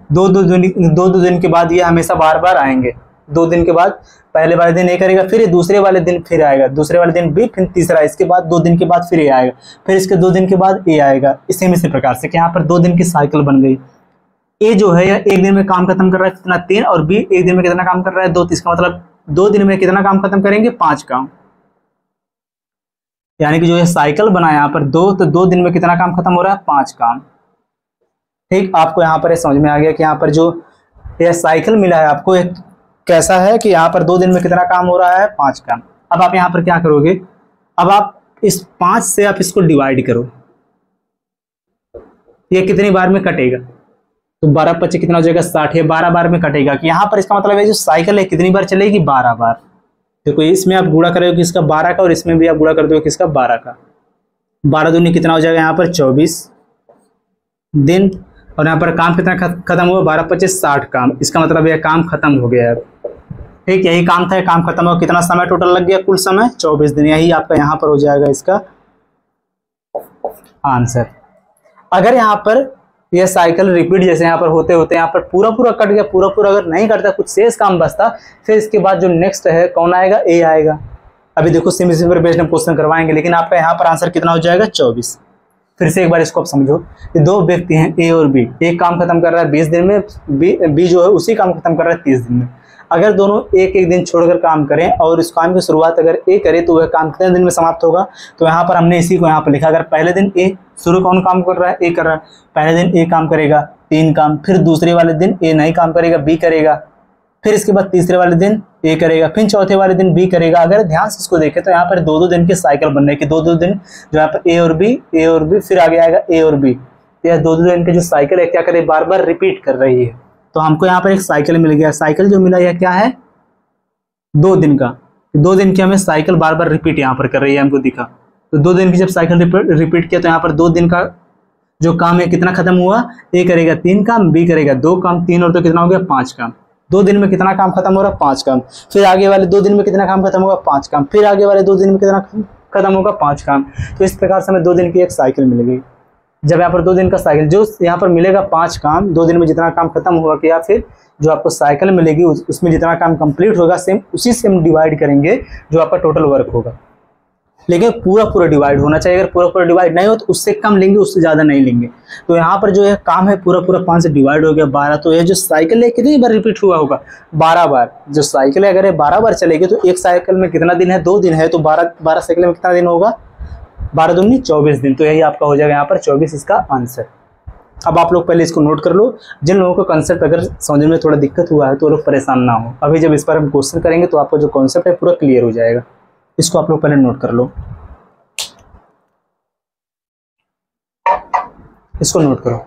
दो दो दिन के बाद ये हमेशा बार बार आएंगे। 2 दिन के बाद पहले वाले दिन ए करेगा, फिर दूसरे वाले दिन फिर आएगा, दूसरे वाले दिन बी, फिर तीसरा, इसके बाद 2 दिन के बाद फिर ए आएगा, फिर इसके 2 दिन के बाद ए आएगा। इसी प्रकार से कि यहाँ पर 2 दिन की साइकिल बन गई। ए जो है एक दिन में काम खत्म कर रहा है कितना, 3, और बी एक दिन में कितना काम कर रहा है, 2। इसका मतलब 2 दिन में कितना काम खत्म करेंगे, 5 काम। यानी कि जो ये साइकिल बना यहाँ पर 2, तो 2 दिन में कितना काम खत्म हो रहा है, 5 काम। ठीक, आपको यहाँ पर समझ में आ गया कि यहाँ पर जो यह साइकिल मिला है आपको एक कैसा है कि यहाँ पर 2 दिन में कितना काम हो रहा है, 5 काम। अब आप यहाँ पर क्या करोगे, अब आप इस 5 से आप इसको डिवाइड करो, ये कितनी बार में कटेगा, तो 12 25 कितना हो जाएगा, 60। ये 12 बार में कटेगा, कि यहाँ पर इसका मतलब है जो साइकिल है कितनी बार चलेगी, 12 बार। देखो इसमें आप गुणा करोगे किसका, 12 का, और इसमें भी आप गुणा कर दोगे किसका, 12 का। 12 दूनी कितना हो जाएगा यहाँ पर 24 दिन, और यहाँ पर काम कितना खत्म हुआ, 12 25 60 काम। इसका मतलब यह काम खत्म हो गया है। ठीक, यही काम था, काम खत्म हुआ। कितना समय टोटल लग गया, कुल समय 24 दिन। यही आपका यहाँ पर हो जाएगा इसका आंसर। अगर यहाँ पर यह साइकिल रिपीट जैसे यहाँ पर होते होते यहाँ पर पूरा पूरा कट गया, पूरा पूरा अगर नहीं कटता, कुछ शेष काम बचता, फिर इसके बाद जो नेक्स्ट है कौन आएगा, ए आएगा। अभी देखो सेम इसी पर बेस्ड हम क्वेश्चन करवाएंगे, लेकिन आपका यहाँ पर आंसर कितना हो जाएगा, 24। फिर से एक बार इसको आप समझो कि 2 व्यक्ति हैं ए और बी, एक काम खत्म कर रहा है 20 दिन में, बी जो है उसी काम खत्म कर रहा है 30 दिन में। अगर दोनों एक एक दिन छोड़कर काम करें और इस काम की शुरुआत अगर ए करे, तो वह काम कितने दिन में समाप्त होगा। तो यहाँ पर हमने इसी को यहाँ पर लिखा, अगर पहले दिन ए शुरू कौन काम कर रहा है, ए कर रहा है, पहले दिन ए काम करेगा 3 काम, फिर दूसरे वाले दिन ए नहीं काम करेगा, बी करेगा, फिर इसके बाद तीसरे वाले दिन ए करेगा, फिर चौथे वाले दिन बी करेगा। अगर ध्यान से इसको देखें तो यहाँ पर 2-2 दिन की साइकिल बन रही है कि 2-2 दिन जो यहाँ पर ए और बी, फिर आगे आएगा ए और बी। यह 2-2 दिन की जो साइकिल है क्या करे, बार बार रिपीट कर रही है। तो हमको यहाँ पर एक साइकिल मिल गया। साइकिल जो मिला यह क्या है, 2 दिन का। 2 दिन की हमें साइकिल बार बार रिपीट यहाँ पर कर रही है, हमको दिखा। तो 2 दिन की जब साइकिल रिपीट किया, तो यहाँ पर 2 दिन का जो काम है कितना खत्म हुआ, ए करेगा 3 काम, बी करेगा 2 काम, 3 और तो कितना हो गया, 5 काम। 2 दिन में कितना काम खत्म हो रहा है, 5 काम। फिर आगे वाले 2 दिन में कितना काम खत्म होगा, 5 काम। फिर आगे वाले 2 दिन में कितना खत्म होगा, 5 काम। तो इस प्रकार से हमें 2 दिन की एक साइकिल मिल गई। जब यहाँ पर 2 दिन का साइकिल जो यहाँ पर मिलेगा 5 काम, 2 दिन में जितना काम खत्म होगा, कि या फिर जो आपको साइकिल मिलेगी उसमें जितना काम कंप्लीट होगा, सेम उसी से हम डिवाइड करेंगे जो आपका टोटल वर्क होगा। लेकिन पूरा पूरा डिवाइड होना चाहिए। अगर पूरा पूरा डिवाइड नहीं हो तो उससे कम लेंगे, उससे ज़्यादा नहीं लेंगे। तो यहाँ पर जो है काम है पूरा पूरा 5 से डिवाइड हो गया 12। तो ये जो साइकिल है कितनी बार रिपीट हुआ होगा, 12 बार। जो साइकिल है अगर ये 12 बार चलेगी तो एक साइकिल में कितना दिन है, 2 दिन है। तो 12 साइकिल में कितना दिन होगा, 12 दूनी 24 दिन। तो यही आपका हो जाएगा यहाँ पर 24 इसका आंसर। अब आप लोग पहले इसको नोट कर लो। जिन लोगों को कंसेप्ट अगर समझने में थोड़ा दिक्कत हुआ है तो वो लोग परेशान ना हो। अभी जब इस पर हम क्वेश्चन करेंगे तो आपका जो कॉन्सेप्ट है पूरा क्लियर हो जाएगा। इसको आप लोग पहले नोट कर लो, इसको नोट करो।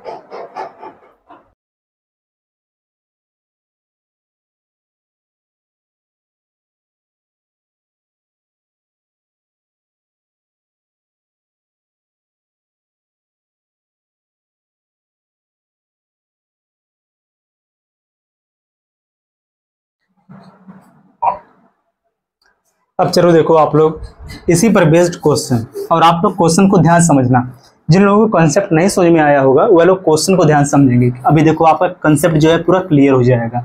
अब चलो देखो आप लोग इसी पर बेस्ड क्वेश्चन, और आप लोग क्वेश्चन को ध्यान समझना। जिन लोगों को कंसेप्ट नहीं समझ में आया होगा वह लोग क्वेश्चन को ध्यान समझेंगे। अभी देखो आपका कंसेप्ट जो है पूरा क्लियर हो जाएगा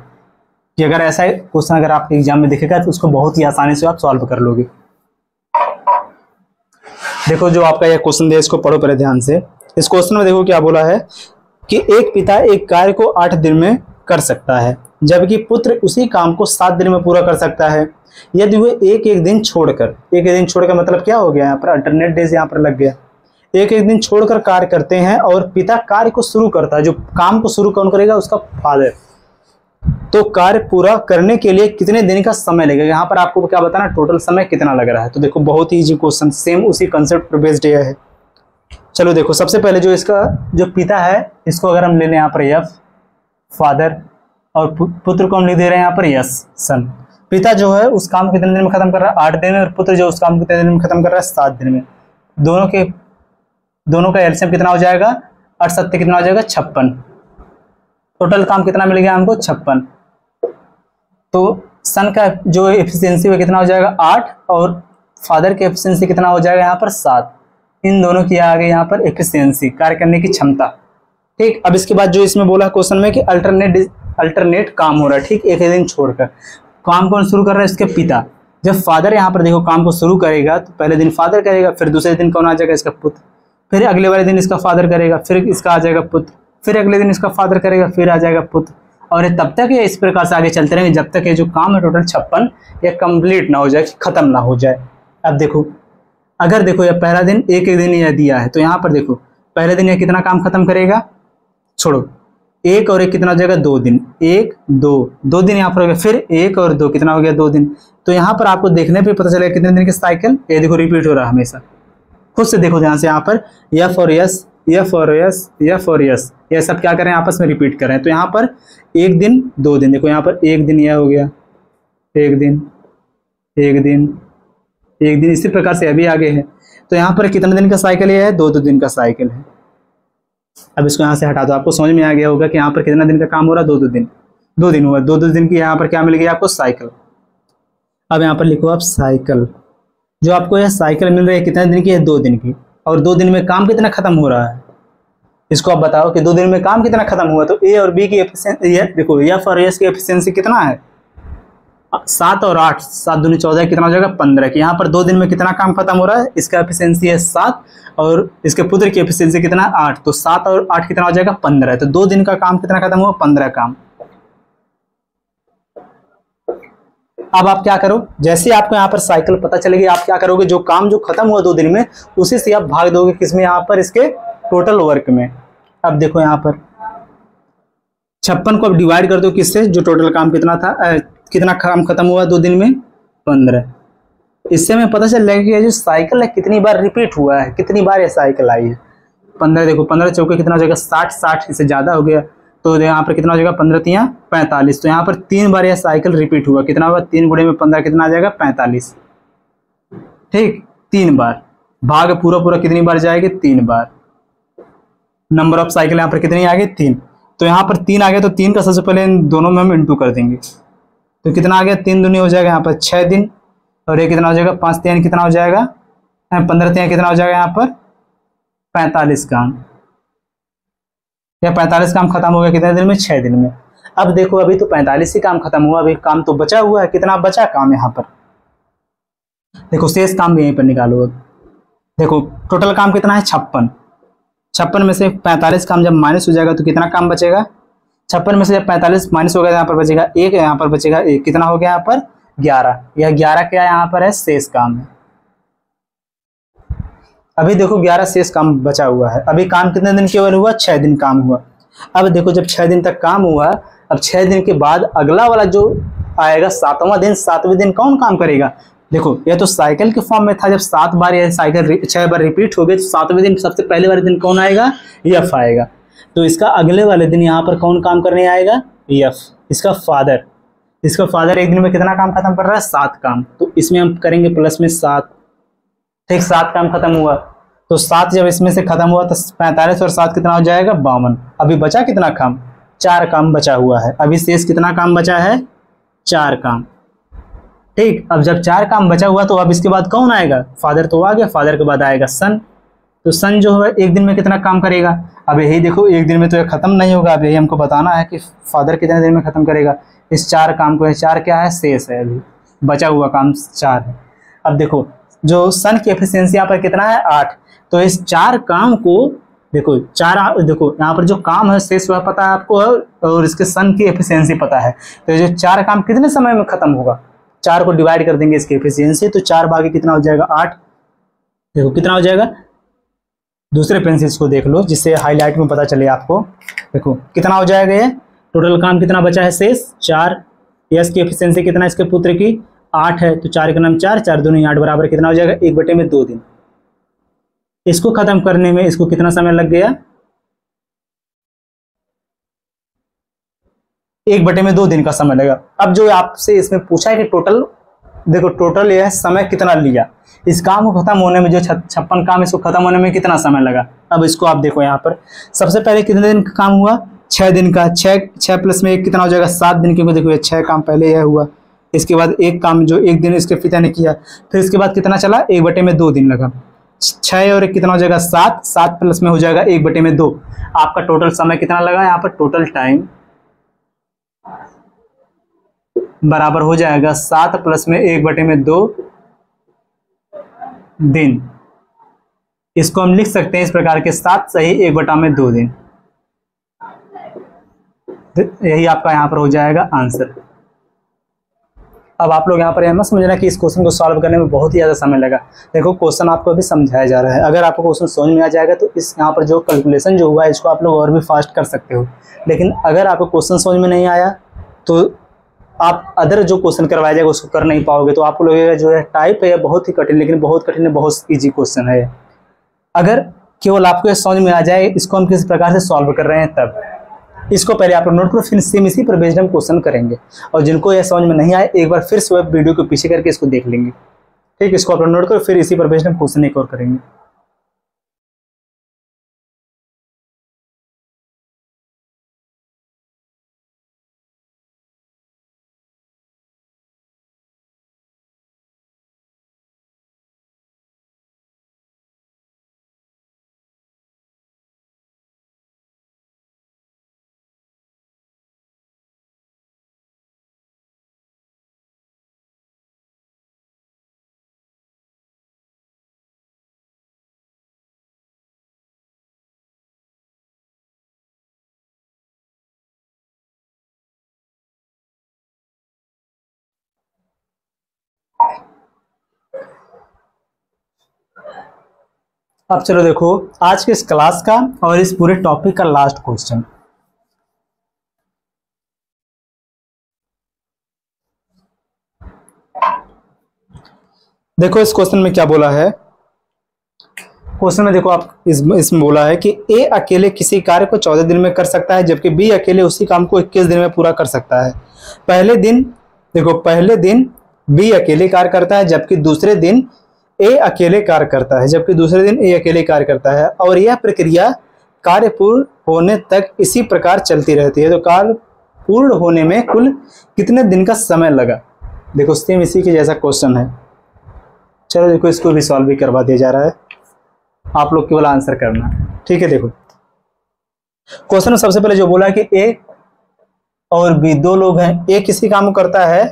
कि अगर ऐसा क्वेश्चन अगर आपके एग्जाम में दिखेगा तो उसको बहुत ही आसानी से आप सॉल्व कर लोगे। देखो जो आपका यह क्वेश्चन दिया इसको पढ़ो पहले ध्यान से। इस क्वेश्चन में देखो क्या बोला है कि एक पिता एक कार्य को 8 दिन में कर सकता है, जबकि पुत्र उसी काम को 7 दिन में पूरा कर सकता है यदि वे एक एक दिन छोड़कर, एक एक दिन छोड़कर मतलब क्या हो गया, यहाँ पर अल्टरनेट डेज यहाँ पर लग गया, एक एक दिन छोड़कर कार्य करते हैं और पिता कार्य को शुरू करता है। जो काम को शुरू कौन करेगा, उसका फादर। तो कार्य पूरा करने के लिए कितने दिन का समय लगेगा, यहाँ पर आपको क्या बताना, टोटल समय कितना लग रहा है। तो देखो बहुत ही इजी क्वेश्चन, सेम उसी कंसेप्ट पर बेस्ड है। चलो देखो सबसे पहले जो इसका जो पिता है इसको अगर हम ले लें यहाँ पर एफ फादर, और पुत्र को हम लिख दे रहे हैं यहाँ पर यस सन। पिता जो है उस काम को कितने दिन में खत्म कर रहा है, 8 दिन में, और पुत्र जो उस काम को कितने दिन में खत्म कर रहा है, 7 दिन में। दोनों का एलसीएम कितना हो जाएगा, 8 7 कितना हो जाएगा, 56। टोटल काम कितना मिल गया हमको, 56। तो सन का जो एफिशिएंसी वो कितना हो जाएगा, 8, और फादर की एफिशिएंसी कितना हो जाएगा यहाँ पर 7। इन दोनों की आ गई यहाँ पर एफिशिएंसी, कार्य करने की क्षमता। ठीक, अब इसके बाद जो इसमें बोला क्वेश्चन में कि अल्टरनेट काम हो रहा है, ठीक, एक दिन छोड़कर। काम कौन शुरू कर रहा है, इसके पिता। जब फादर यहाँ पर देखो काम को शुरू करेगा तो पहले दिन फादर करेगा, फिर दूसरे दिन कौन आ जाएगा, इसका पुत्र, फिर अगले वाले दिन इसका फादर करेगा, फिर इसका आ जाएगा पुत्र, फिर अगले दिन इसका फादर करेगा, फिर आ जाएगा पुत्र, और तब तक ये इस प्रकार से आगे चलते रहेंगे जब तक ये जो काम है टोटल 56 ये कंप्लीट ना हो जाए, खत्म ना हो जाए। अब देखो अगर देखो ये पहला दिन एक एक दिन यह दिया है तो यहाँ पर देखो पहले दिन ये कितना काम खत्म करेगा, छोड़ो, 1 और 1 कितना हो जाएगा, 2 दिन, 1 2 दिन यहाँ पर हो गया, फिर 1 और 2 कितना हो गया, 2 दिन। तो यहाँ पर आपको देखने पे पता चलेगा कितने दिन की साइकिल, ये देखो रिपीट हो रहा है हमेशा। खुद से देखो ध्यान से, यहाँ पर एफ और यस, एफ और यस, एफ और यस, ये सब क्या कर रहे हैं, आपस में रिपीट कर रहे हैं। तो यहाँ पर 1 दिन 2 दिन, देखो यहाँ पर 1 दिन यह हो गया, 1 दिन 1 दिन 1 दिन, इसी प्रकार से अभी आगे है। तो यहाँ पर कितने दिन का साइकिल ये है, 2 दिन का साइकिल है। अब इसको यहाँ से हटा दो, आपको समझ में आ गया होगा कि यहाँ पर कितना दिन का काम हो रहा है, 2 दिन, 2 दिन हुआ, 2 दिन की यहाँ पर क्या मिल गया आपको, साइकिल। अब यहाँ पर लिखो आप साइकिल, जो आपको यह साइकिल मिल रही है कितने दिन की है, 2 दिन की, और 2 दिन में काम कितना खत्म हो रहा है, इसको आप बताओ कि 2 दिन में काम कितना खत्म हुआ। तो ए और बी की एफिशिएंसी, देखो एफ और एस की एफिशिएंसी कितना है, 7 और 8, 7 दूनी 14 कितना हो जाएगा, 15 की। यहाँ पर 2 दिन में कितना काम खत्म हो रहा है, इसका एफिशिएंसी है 7 और इसके पुत्र की एफिशिएंसी कितना है, 8। तो 7 और 8 कितना हो जाएगा, 15। तो 2 दिन का काम कितना खत्म हुआ, 15 काम। अब आप क्या करो, जैसे आपको यहाँ पर साइकिल पता चलेगी आप क्या करोगे, जो काम जो खत्म हुआ 2 दिन में उसी से आप भाग दोगे किसमें, यहाँ पर इसके टोटल वर्क में। अब देखो यहाँ पर 56 को अब डिवाइड कर दो किससे, जो टोटल काम कितना था, कितना काम खत्म हुआ 2 दिन में, 15। इससे हमें पता चल जाएगा कि ये जो साइकिल है कितनी बार रिपीट हुआ है, कितनी बार ये साइकिल आई है। 15 देखो 15 चौके कितना हो जाएगा, 60, 60 इससे ज़्यादा हो गया, तो यहाँ पर कितना हो जाएगा, 15 3 45। तो यहाँ पर 3 बार यह साइकिल रिपीट हुआ, कितना होगा, 3 गुणे में 15 कितना आ जाएगा, 45। ठीक, 3 बार, भाग पूरा कितनी बार जाएगी, 3 बार। नंबर ऑफ साइकिल यहाँ पर कितनी आ गई, 3। तो यहाँ पर 3 आ गया, तो 3 का सबसे पहले इन दोनों में हम इंटू कर देंगे, तो कितना आ गया, 3 दूनी हो जाएगा यहाँ पर 6 दिन, और ये कितना हो जाएगा, 5 3 कितना हो जाएगा, 15 3 कितना हो जाएगा यहाँ पर 45 काम। या 45 काम खत्म हो गया कितने दिन में, 6 दिन में। अब देखो अभी तो 45 ही काम खत्म हुआ, अभी काम तो बचा हुआ है, कितना बचा काम यहाँ पर, देखो शेष काम भी यहीं पर निकालो। अब देखो टोटल काम कितना है, 56। 56 में से 45 काम जब माइनस हो जाएगा तो कितना काम बचेगा, 56 में से जब 45 माइनस हो गया यहाँ पर बचेगा 1, यहाँ पर बचेगा 1, कितना हो गया यहाँ पर 11। यह 11 क्या यहाँ पर है, शेष काम है। अभी देखो 11 शेष काम बचा हुआ है। अभी काम कितने दिन केवल हुआ, 6 दिन काम हुआ। अब देखो जब 6 दिन तक काम हुआ, अब 6 दिन के बाद अगला वाला जो आएगा 7वां दिन, 7वें दिन कौन काम करेगा। देखो यह तो साइकिल के फॉर्म में था, जब 7 बार यह साइकिल 6 बार रिपीट हो गई तो 7वें दिन सबसे पहले वाले दिन कौन आएगा, एफ आएगा। तो इसका अगले वाले दिन यहाँ पर कौन काम करने आएगा, एफ, इसका फादर। इसका फादर एक दिन में कितना काम खत्म कर रहा है, 7 काम। तो इसमें हम करेंगे प्लस में 7, ठीक, 7 काम खत्म हुआ। तो 7 जब इसमें से खत्म हुआ तो 45 और 7 कितना हो जाएगा, 52। अभी बचा कितना काम, 4 काम बचा हुआ है। अभी शेष कितना काम बचा है, 4 काम। ठीक, अब जब 4 काम बचा हुआ तो अब इसके बाद कौन आएगा? फादर तो आ गया, फादर के बाद आएगा सन। तो सन जो है एक दिन में कितना काम करेगा? अब यही देखो, एक दिन में तो ये खत्म नहीं होगा, अब यही हमको बताना है कि फादर कितने दिन में खत्म करेगा इस 4 काम को। 4 क्या है? शेष है, अभी बचा हुआ काम 4 है। अब देखो जो सन की एफिशिएंसी यहाँ पर कितना है? 8। तो इस 4 काम को देखो, देखो यहाँ पर जो काम है शेष वह पता है आपको है, और इसके सन की एफिशिएंसी पता है। तो ये जो 4 काम कितने समय में खत्म होगा? 4 को डिवाइड कर देंगे इसकी एफिशिएंसी, तो 4 भागे कितना हो जाएगा? 8। देखो कितना हो जाएगा, दूसरे पेंसिल को देख लो जिससे हाईलाइट में पता चले आपको। देखो कितना हो जाएगा, ये टोटल काम कितना बचा है शेष? 4। यस की एफिशिएंसी कितना इसके पुत्र की? 8 है, तो 4 का नाम 4, 4 दूनी 8 बराबर कितना हो जाएगा? 1/2 दिन। इसको खत्म करने में इसको कितना समय लग गया? 1/2 दिन का समय लगा। अब जो आपसे इसमें पूछा है कि टोटल, देखो टोटल यह समय कितना लिया, इस काम को खत्म होने में, जो 56 काम इसको खत्म होने में कितना समय लगा। अब इसको आप देखो यहाँ पर सबसे पहले कितने दिन का काम हुआ? 6 दिन का। 6 प्लस में 1 कितना हो जाएगा? 7 दिन। क्योंकि देखो ये 6 काम पहले यह हुआ, इसके बाद एक काम जो 1 दिन इसके पिता ने किया, फिर इसके बाद कितना चला? 1/2 दिन लगा। 6 और 1 कितना हो जाएगा? 7। 7 प्लस में हो जाएगा 1/2। आपका टोटल समय कितना लगा यहाँ पर? टोटल टाइम बराबर हो जाएगा 7 प्लस में 1/2 दिन। इसको हम लिख सकते हैं इस प्रकार के 7 सही 1/2 दिन। यही आपका यहाँ पर हो जाएगा आंसर। अब आप लोग यहाँ पर यह मत समझना कि इस क्वेश्चन को सॉल्व करने में बहुत ही ज़्यादा समय लगा। देखो क्वेश्चन आपको अभी समझाया जा रहा है, अगर आपको क्वेश्चन समझ में आ जाएगा तो इस यहाँ पर जो कैलकुलेशन जो हुआ है इसको आप लोग और भी फास्ट कर सकते हो। लेकिन अगर आपको क्वेश्चन समझ में नहीं आया तो आप अदर जो क्वेश्चन करवाया जाएगा उसको कर नहीं पाओगे। तो आपको लगेगा जो है टाइप है बहुत ही कठिन, लेकिन बहुत कठिन है, बहुत ईजी क्वेश्चन है। अगर केवल आपको ये समझ में आ जाए इसको हम किस प्रकार से सॉल्व कर रहे हैं, तब इसको पहले आप लोग नोट करो, फिर सेम इसी पर बेस्ड हम क्वेश्चन करेंगे। और जिनको यह समझ में नहीं आए एक बार फिर से वेब वीडियो को पीछे करके इसको देख लेंगे। ठीक, इसको आप लोग नोट करो, फिर इसी पर बेस्ड हम क्वेश्चन एक और करेंगे। अब चलो देखो आज के इस क्लास का और इस पूरे टॉपिक का लास्ट क्वेश्चन। देखो इस क्वेश्चन में क्या बोला है। क्वेश्चन में देखो आप इसमें बोला है कि ए अकेले किसी कार्य को 14 दिन में कर सकता है, जबकि बी अकेले उसी काम को 21 दिन में पूरा कर सकता है। पहले दिन देखो, पहले दिन बी अकेले कार्य करता है, जबकि दूसरे दिन ए अकेले कार्य करता है, जबकि दूसरे दिन ए अकेले कार्य करता है, और यह प्रक्रिया कार्य पूर्ण होने तक इसी प्रकार चलती रहती है। तो कार्य पूर्ण होने में कुल कितने दिन का समय लगा। देखो सेम इसी के जैसा क्वेश्चन है। चलो देखो इसको भी सॉल्व भी करवा दिया जा रहा है, आप लोग केवल आंसर करना। ठीक है, देखो क्वेश्चन में सबसे पहले जो बोला कि ए और बी दो लोग हैं। ए किसी काम को करता है,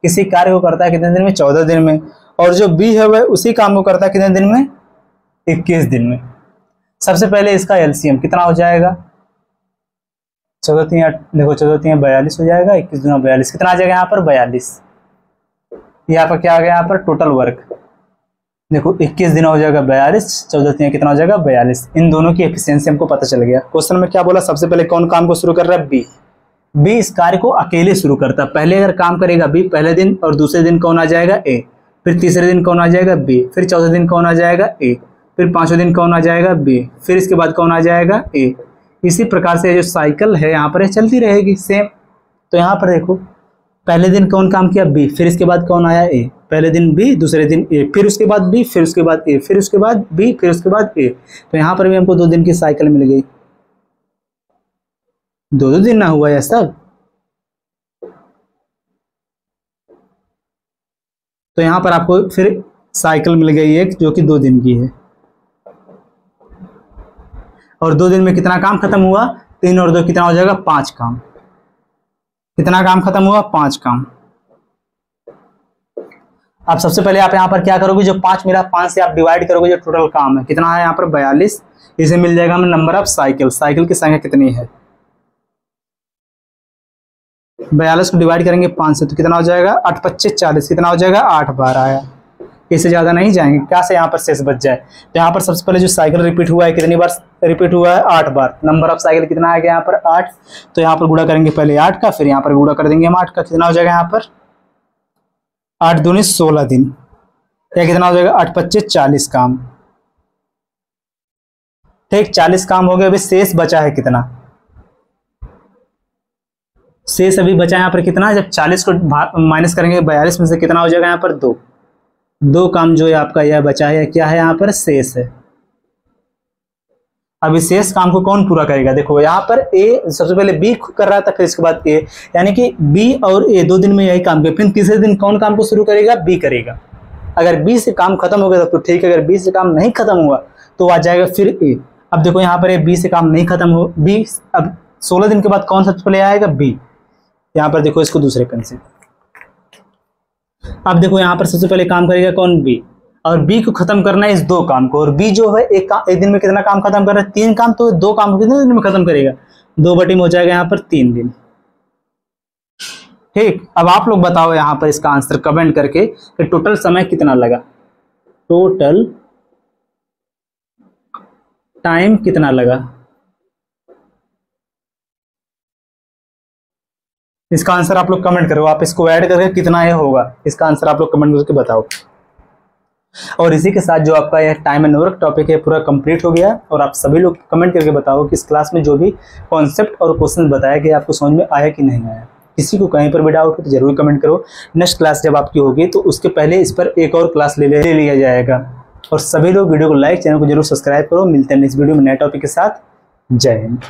किसी कार्य को करता है कितने दिन में? 14 दिन में। और जो बी है वह उसी काम को करता है कितने दिन में? 21 दिन में। सबसे पहले इसका एलसीएम कितना हो जाएगा? 14 देखो 14 42 हो जाएगा, 21 दूना 42, कितना आ जाएगा यहाँ पर? 42। यहाँ पर क्या आ गया? यहाँ पर टोटल वर्क देखो 21 दिन हो जाएगा 42, 14 कितना हो जाएगा? 42। इन दोनों की एफिशिएंसी हमको पता चल गया। क्वेश्चन में क्या बोला? सबसे पहले कौन काम को शुरू कर रहा है? बी। बी इस कार्य को अकेले शुरू करता है। पहले अगर काम करेगा बी पहले दिन, और दूसरे दिन कौन आ जाएगा? ए। फिर तीसरे दिन कौन आ जाएगा? बी। फिर चौथे दिन कौन आ जाएगा? ए। फिर पांचवें दिन कौन आ जाएगा? बी। फिर इसके बाद कौन आ जाएगा? ए। इसी प्रकार से जो साइकिल है यहाँ पर चलती रहेगी सेम। तो यहाँ पर देखो पहले दिन कौन काम किया? बी। फिर इसके बाद कौन आया? ए। पहले दिन बी, दूसरे दिन ए, फिर उसके बाद बी, फिर उसके बाद ए, फिर उसके बाद बी, फिर उसके बाद ए। तो यहाँ पर भी हमको 2 दिन की साइकिल मिल गई। 2 दिन ना हुआ यह सब। तो यहाँ पर आपको फिर साइकिल मिल गई एक जो कि 2 दिन की है, और 2 दिन में कितना काम खत्म हुआ, 3 और 2 कितना हो जाएगा, 5 काम। कितना काम खत्म हुआ, 5 काम। अब सबसे पहले आप यहाँ पर क्या करोगे, जो 5 मिला 5 से आप डिवाइड करोगे, जो टोटल काम है कितना है यहाँ पर 42, इसे मिल जाएगा हमें नंबर ऑफ साइकिल। साइकिल की संख्या कितनी है, 42 को डिवाइड करेंगे 5 से तो कितना हो जाएगा, 8 25 40, कितना हो जाएगा 8 बार आया। इससे ज्यादा नहीं जाएंगे, क्या से यहाँ पर शेष बच जाए। तो यहाँ पर सबसे पहले जो साइकिल रिपीट हुआ है कितनी बार रिपीट हुआ है, 8 बार। नंबर ऑफ साइकिल कितना आ गया यहाँ पर 8, तो यहाँ पर गुणा करेंगे पहले 8 का, फिर यहाँ पर गुणा कर देंगे हम 8 का, कितना हो जाएगा यहाँ पर 8 दूनी 16 दिन, या कितना हो जाएगा 8 25 40 काम। ठीक, 40 काम हो गए। अभी शेष बचा है कितना, शेष अभी बचा यहाँ पर कितना, जब 40 को माइनस करेंगे 42 में से कितना हो जाएगा यहाँ पर 2 काम जो है आपका यह बचा है, क्या है यहाँ पर शेष है। अभी शेष काम को कौन पूरा करेगा, देखो यहाँ पर ए सबसे पहले बी कर रहा था, फिर इसके बाद ए, यानी कि बी और ए 2 दिन में यही काम किया, फिर तीसरे दिन कौन काम को शुरू करेगा, बी करेगा। अगर बी से काम खत्म हो गया तो ठीक है, अगर बी से काम नहीं खत्म हुआ तो आ जाएगा फिर ए। अब देखो यहाँ पर बी से काम नहीं खत्म हो, बी अब 16 दिन के बाद कौन सबसे पहले आएगा, बी। यहाँ पर देखो इसको दूसरे पेन से, अब देखो यहाँ पर सबसे पहले काम करेगा कौन, बी, और बी को खत्म करना है इस 2 काम को, और बी जो है एक दिन में कितना काम खत्म कर रहा है, 3 काम, तो 2 काम को कितने दिन में खत्म करेगा, 2/3 हो जाएगा यहाँ पर 3 दिन। ठीक, अब आप लोग बताओ यहाँ पर इसका आंसर कमेंट करके कि टोटल समय कितना लगा, टोटल टाइम कितना लगा। इसका आंसर आप लोग कमेंट करो, आप इसको ऐड करके कितना ये होगा, इसका आंसर आप लोग कमेंट करके बताओ। और इसी के साथ जो आपका यह टाइम एंड वर्क टॉपिक है पूरा कंप्लीट हो गया। और आप सभी लोग कमेंट करके बताओ कि इस क्लास में जो भी कॉन्सेप्ट और क्वेश्चन बताया गया आपको समझ में आया कि नहीं आया। किसी को कहीं पर भी डाउट हो तो जरूर कमेंट करो। नेक्स्ट क्लास जब आपकी होगी तो उसके पहले इस पर एक और क्लास ले लिया जाएगा। और सभी लोग वीडियो को लाइक, चैनल को जरूर सब्सक्राइब करो। मिलते हैं नेक्स्ट वीडियो में नए टॉपिक के साथ। जय हिंद।